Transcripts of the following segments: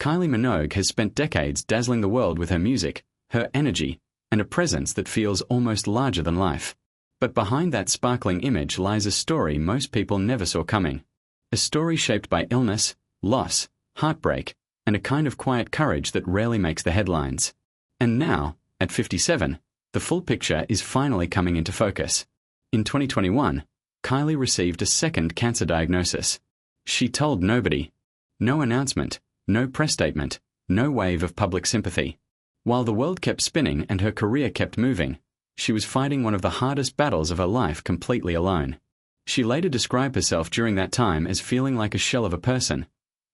Kylie Minogue has spent decades dazzling the world with her music, her energy, and a presence that feels almost larger than life. But behind that sparkling image lies a story most people never saw coming. A story shaped by illness, loss, heartbreak, and a kind of quiet courage that rarely makes the headlines. And now, at 57, the full picture is finally coming into focus. In 2021, Kylie received a second cancer diagnosis. She told nobody. No announcement, no press statement, no wave of public sympathy. While the world kept spinning and her career kept moving, she was fighting one of the hardest battles of her life completely alone. She later described herself during that time as feeling like a shell of a person,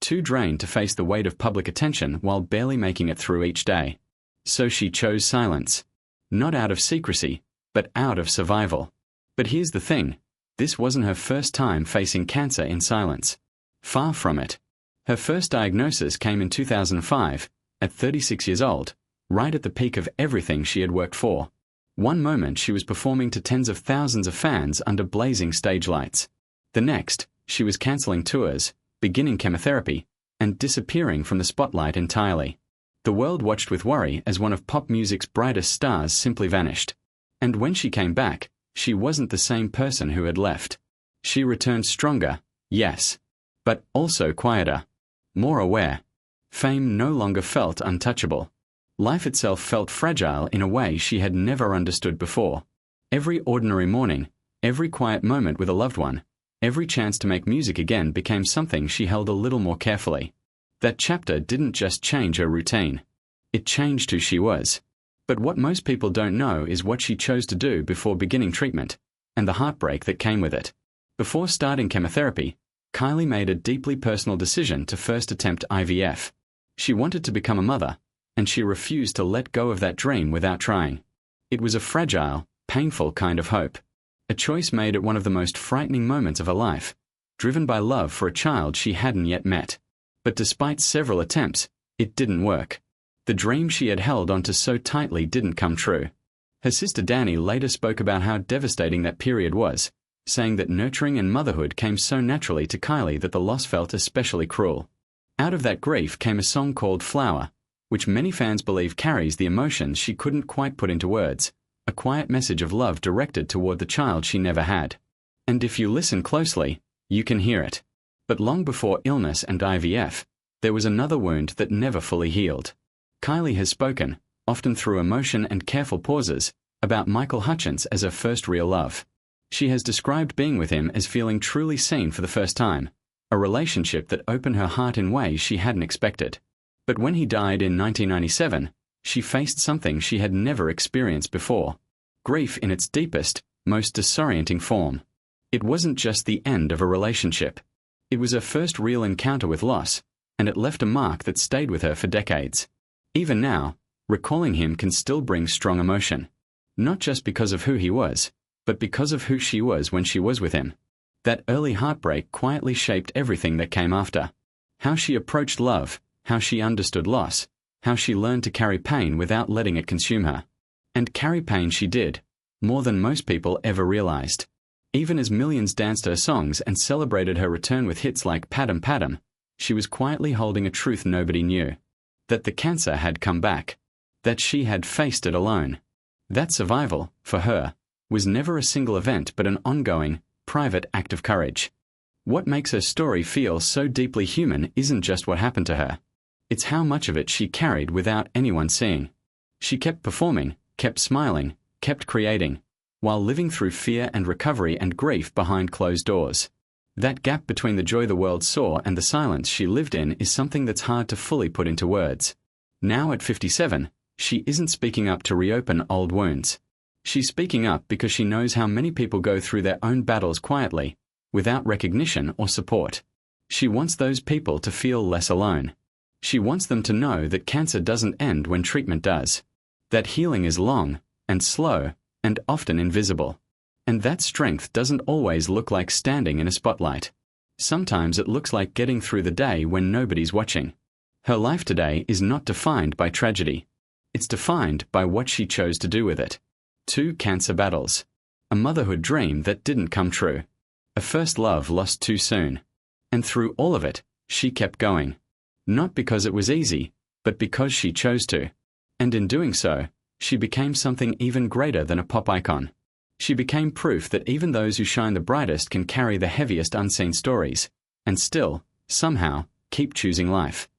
too drained to face the weight of public attention while barely making it through each day. So she chose silence. Not out of secrecy, but out of survival. But here's the thing, this wasn't her first time facing cancer in silence. Far from it. Her first diagnosis came in 2005, at 36 years old, right at the peak of everything she had worked for. One moment she was performing to tens of thousands of fans under blazing stage lights. The next, she was cancelling tours, beginning chemotherapy, and disappearing from the spotlight entirely. The world watched with worry as one of pop music's brightest stars simply vanished. And when she came back, she wasn't the same person who had left. She returned stronger, yes, but also quieter, more aware. Fame no longer felt untouchable. Life itself felt fragile in a way she had never understood before. Every ordinary morning, every quiet moment with a loved one, every chance to make music again became something she held a little more carefully. That chapter didn't just change her routine. It changed who she was. But what most people don't know is what she chose to do before beginning treatment, and the heartbreak that came with it. Before starting chemotherapy, Kylie made a deeply personal decision to first attempt IVF. She wanted to become a mother, and she refused to let go of that dream without trying. It was a fragile, painful kind of hope. A choice made at one of the most frightening moments of her life, driven by love for a child she hadn't yet met. But despite several attempts, it didn't work. The dream she had held onto so tightly didn't come true. Her sister Dani later spoke about how devastating that period was, saying that nurturing and motherhood came so naturally to Kylie that the loss felt especially cruel. Out of that grief came a song called Flower, which many fans believe carries the emotions she couldn't quite put into words, a quiet message of love directed toward the child she never had. And if you listen closely, you can hear it. But long before illness and IVF, there was another wound that never fully healed. Kylie has spoken, often through emotion and careful pauses, about Michael Hutchence as her first real love. She has described being with him as feeling truly seen for the first time, a relationship that opened her heart in ways she hadn't expected. But when he died in 1997, she faced something she had never experienced before. Grief in its deepest, most disorienting form. It wasn't just the end of a relationship. It was her first real encounter with loss, and it left a mark that stayed with her for decades. Even now, recalling him can still bring strong emotion. Not just because of who he was, but because of who she was when she was with him. That early heartbreak quietly shaped everything that came after. How she approached love, how she understood loss, how she learned to carry pain without letting it consume her. And carry pain she did, more than most people ever realized. Even as millions danced her songs and celebrated her return with hits like Padam Padam, she was quietly holding a truth nobody knew. That the cancer had come back. That she had faced it alone. That survival, for her, was never a single event but an ongoing, private act of courage. What makes her story feel so deeply human isn't just what happened to her. It's how much of it she carried without anyone seeing. She kept performing, kept smiling, kept creating, while living through fear and recovery and grief behind closed doors. That gap between the joy the world saw and the silence she lived in is something that's hard to fully put into words. Now at 57, she isn't speaking up to reopen old wounds. She's speaking up because she knows how many people go through their own battles quietly, without recognition or support. She wants those people to feel less alone. She wants them to know that cancer doesn't end when treatment does. That healing is long, and slow, and often invisible. And that strength doesn't always look like standing in a spotlight. Sometimes it looks like getting through the day when nobody's watching. Her life today is not defined by tragedy. It's defined by what she chose to do with it. 2 cancer battles. A motherhood dream that didn't come true. A first love lost too soon. And through all of it, she kept going. Not because it was easy, but because she chose to. And in doing so, she became something even greater than a pop icon. She became proof that even those who shine the brightest can carry the heaviest unseen stories, and still, somehow, keep choosing life.